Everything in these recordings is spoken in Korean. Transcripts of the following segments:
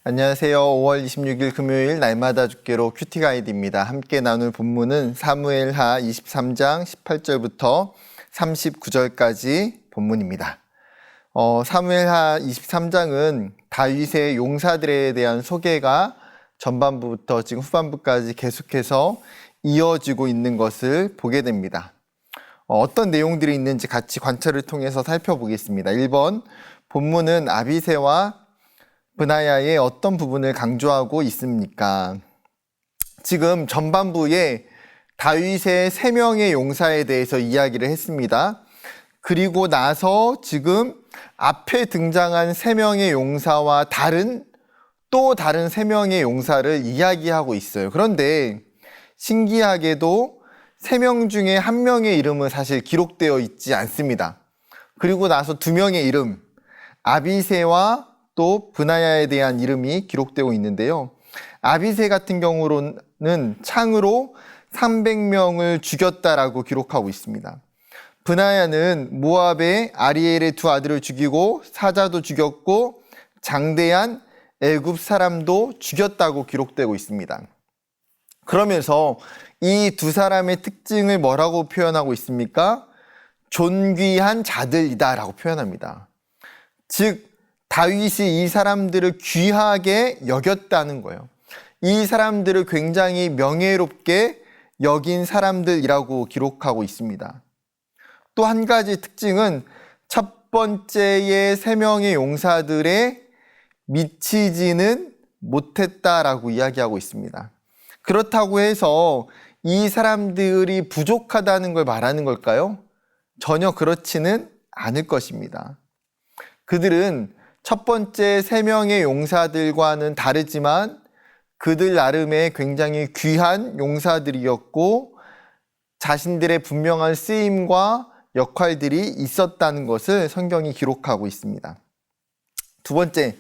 안녕하세요. 5월 26일 금요일 날마다 죽게로 큐티 가이드입니다. 함께 나눌 본문은 사무엘하 23장 18절부터 39절까지 본문입니다. 사무엘하 23장은 다윗의 용사들에 대한 소개가 전반부부터 지금 후반부까지 계속해서 이어지고 있는 것을 보게 됩니다. 어떤 내용들이 있는지 같이 관찰을 통해서 살펴보겠습니다. 1번, 본문은 아비새와 브나야의 어떤 부분을 강조하고 있습니까? 지금 전반부에 다윗의 3명의 용사에 대해서 이야기를 했습니다. 그리고 나서 지금 앞에 등장한 3명의 용사와 또 다른 3명의 용사를 이야기하고 있어요. 그런데 신기하게도 3명 중에 1명의 이름은 사실 기록되어 있지 않습니다. 그리고 나서 2명의 이름, 아비새와 또 브나야에 대한 이름이 기록되고 있는데요. 아비새 같은 경우로는 창으로 300명을 죽였다라고 기록하고 있습니다. 브나야는 모압의 아리엘의 2 아들을 죽이고 사자도 죽였고 장대한 애굽 사람도 죽였다고 기록되고 있습니다. 그러면서 이 2 사람의 특징을 뭐라고 표현하고 있습니까? 존귀한 자들이다 라고 표현합니다. 즉 다윗이 이 사람들을 귀하게 여겼다는 거예요. 이 사람들을 굉장히 명예롭게 여긴 사람들이라고 기록하고 있습니다. 또 한 가지 특징은 첫 번째의 3명의 용사들의 미치지는 못했다라고 이야기하고 있습니다. 그렇다고 해서 이 사람들이 부족하다는 걸 말하는 걸까요? 전혀 그렇지는 않을 것입니다. 그들은 첫 번째 3명의 용사들과는 다르지만 그들 나름의 굉장히 귀한 용사들이었고 자신들의 분명한 쓰임과 역할들이 있었다는 것을 성경이 기록하고 있습니다. 2번째,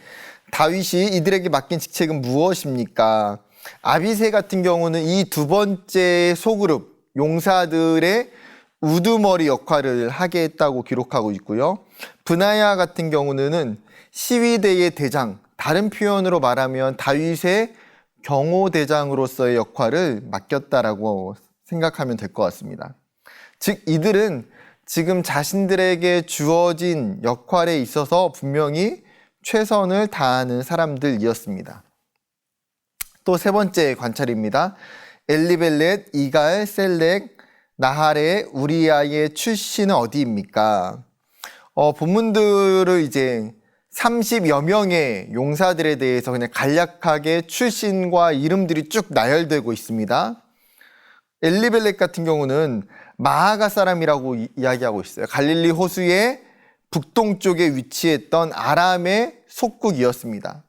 다윗이 이들에게 맡긴 직책은 무엇입니까? 아비새 같은 경우는 이 2번째 소그룹 용사들의 우두머리 역할을 하게 했다고 기록하고 있고요. 브나야 같은 경우는 시위대의 대장, 다른 표현으로 말하면 다윗의 경호대장으로서의 역할을 맡겼다라고 생각하면 될 것 같습니다. 즉 이들은 지금 자신들에게 주어진 역할에 있어서 분명히 최선을 다하는 사람들이었습니다. 또 3번째 관찰입니다. 엘리벨렛, 이갈, 셀렉, 나할의 우리아의 출신은 어디입니까? 본문들을 이제 30여 명의 용사들에 대해서 그냥 간략하게 출신과 이름들이 쭉 나열되고 있습니다. 엘리벨렛 같은 경우는 마아가 사람이라고 이야기하고 있어요. 갈릴리 호수의 북동쪽에 위치했던 아람의 속국이었습니다.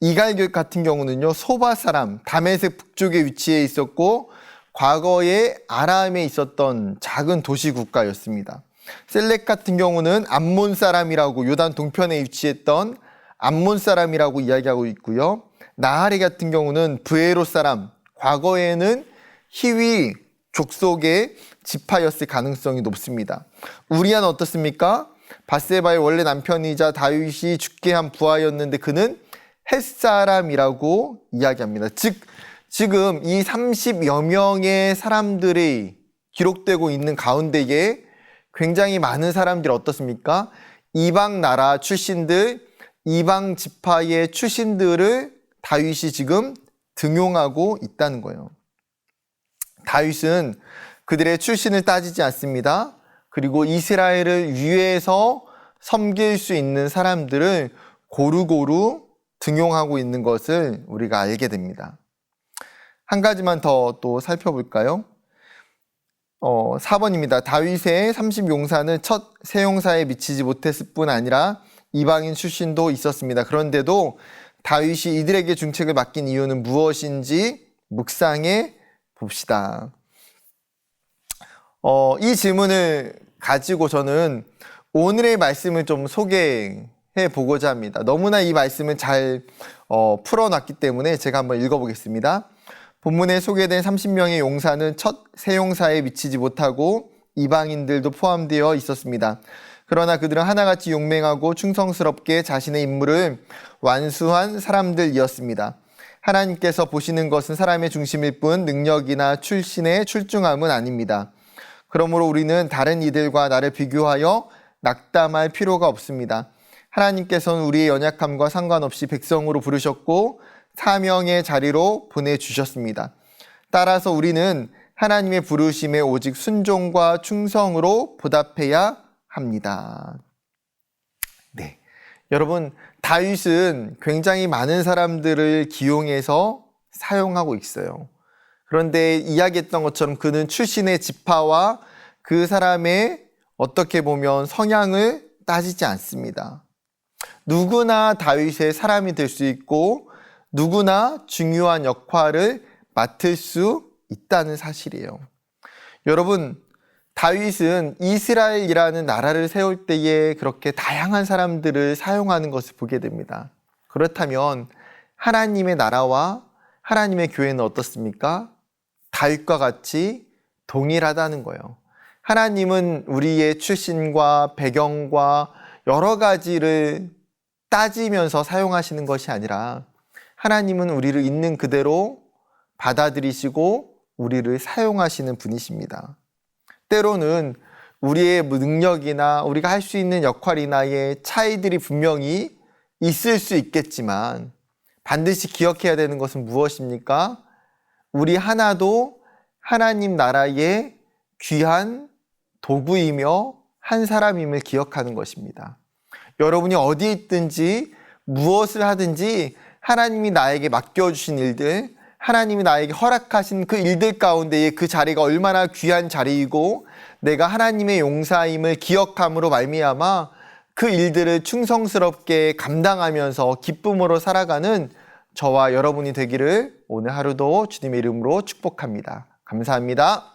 이갈교 같은 경우는요, 소바 사람, 다메섹 북쪽에 위치해 있었고 과거에 아람에 있었던 작은 도시 국가였습니다. 셀렉 같은 경우는 암몬 사람이라고 요단 동편에 위치했던 암몬 사람이라고 이야기하고 있고요. 나하리 같은 경우는 브에로 사람, 과거에는 히위 족속의 지파였을 가능성이 높습니다. 우리아는 어떻습니까? 밧세바의 원래 남편이자 다윗이 죽게 한 부하였는데 그는 헷사람이라고 이야기합니다. 즉 지금 이 30여 명의 사람들이 기록되고 있는 가운데에 굉장히 많은 사람들이 어떻습니까? 이방 나라 출신들, 이방 지파의 출신들을 다윗이 지금 등용하고 있다는 거예요. 다윗은 그들의 출신을 따지지 않습니다. 그리고 이스라엘을 위해서 섬길 수 있는 사람들을 고루고루 등용하고 있는 것을 우리가 알게 됩니다. 한 가지만 더 또 살펴볼까요? 4번입니다. 다윗의 30용사는 첫 세 용사에 미치지 못했을 뿐 아니라 이방인 출신도 있었습니다. 그런데도 다윗이 이들에게 중책을 맡긴 이유는 무엇인지 묵상해 봅시다. 이 질문을 가지고 저는 오늘의 말씀을 좀 소개해 보고자 합니다. 너무나 이 말씀을 잘 풀어놨기 때문에 제가 한번 읽어보겠습니다. 본문에 소개된 30명의 용사는 첫 세 용사에 미치지 못하고 이방인들도 포함되어 있었습니다. 그러나 그들은 하나같이 용맹하고 충성스럽게 자신의 임무를 완수한 사람들이었습니다. 하나님께서 보시는 것은 사람의 중심일 뿐 능력이나 출신의 출중함은 아닙니다. 그러므로 우리는 다른 이들과 나를 비교하여 낙담할 필요가 없습니다. 하나님께서는 우리의 연약함과 상관없이 백성으로 부르셨고 사명의 자리로 보내주셨습니다. 따라서 우리는 하나님의 부르심에 오직 순종과 충성으로 보답해야 합니다. 네, 여러분, 다윗은 굉장히 많은 사람들을 기용해서 사용하고 있어요. 그런데 이야기했던 것처럼 그는 출신의 지파와 그 사람의 어떻게 보면 성향을 따지지 않습니다. 누구나 다윗의 사람이 될 수 있고 누구나 중요한 역할을 맡을 수 있다는 사실이에요. 여러분, 다윗은 이스라엘이라는 나라를 세울 때에 그렇게 다양한 사람들을 사용하는 것을 보게 됩니다. 그렇다면 하나님의 나라와 하나님의 교회는 어떻습니까? 다윗과 같이 동일하다는 거예요. 하나님은 우리의 출신과 배경과 여러 가지를 따지면서 사용하시는 것이 아니라 하나님은 우리를 있는 그대로 받아들이시고 우리를 사용하시는 분이십니다. 때로는 우리의 능력이나 우리가 할 수 있는 역할이나의 차이들이 분명히 있을 수 있겠지만 반드시 기억해야 되는 것은 무엇입니까? 우리 하나도 하나님 나라의 귀한 도구이며 한 사람임을 기억하는 것입니다. 여러분이 어디에 있든지 무엇을 하든지 하나님이 나에게 맡겨주신 일들, 하나님이 나에게 허락하신 그 일들 가운데에 그 자리가 얼마나 귀한 자리이고 내가 하나님의 용사임을 기억함으로 말미암아 그 일들을 충성스럽게 감당하면서 기쁨으로 살아가는 저와 여러분이 되기를 오늘 하루도 주님의 이름으로 축복합니다. 감사합니다.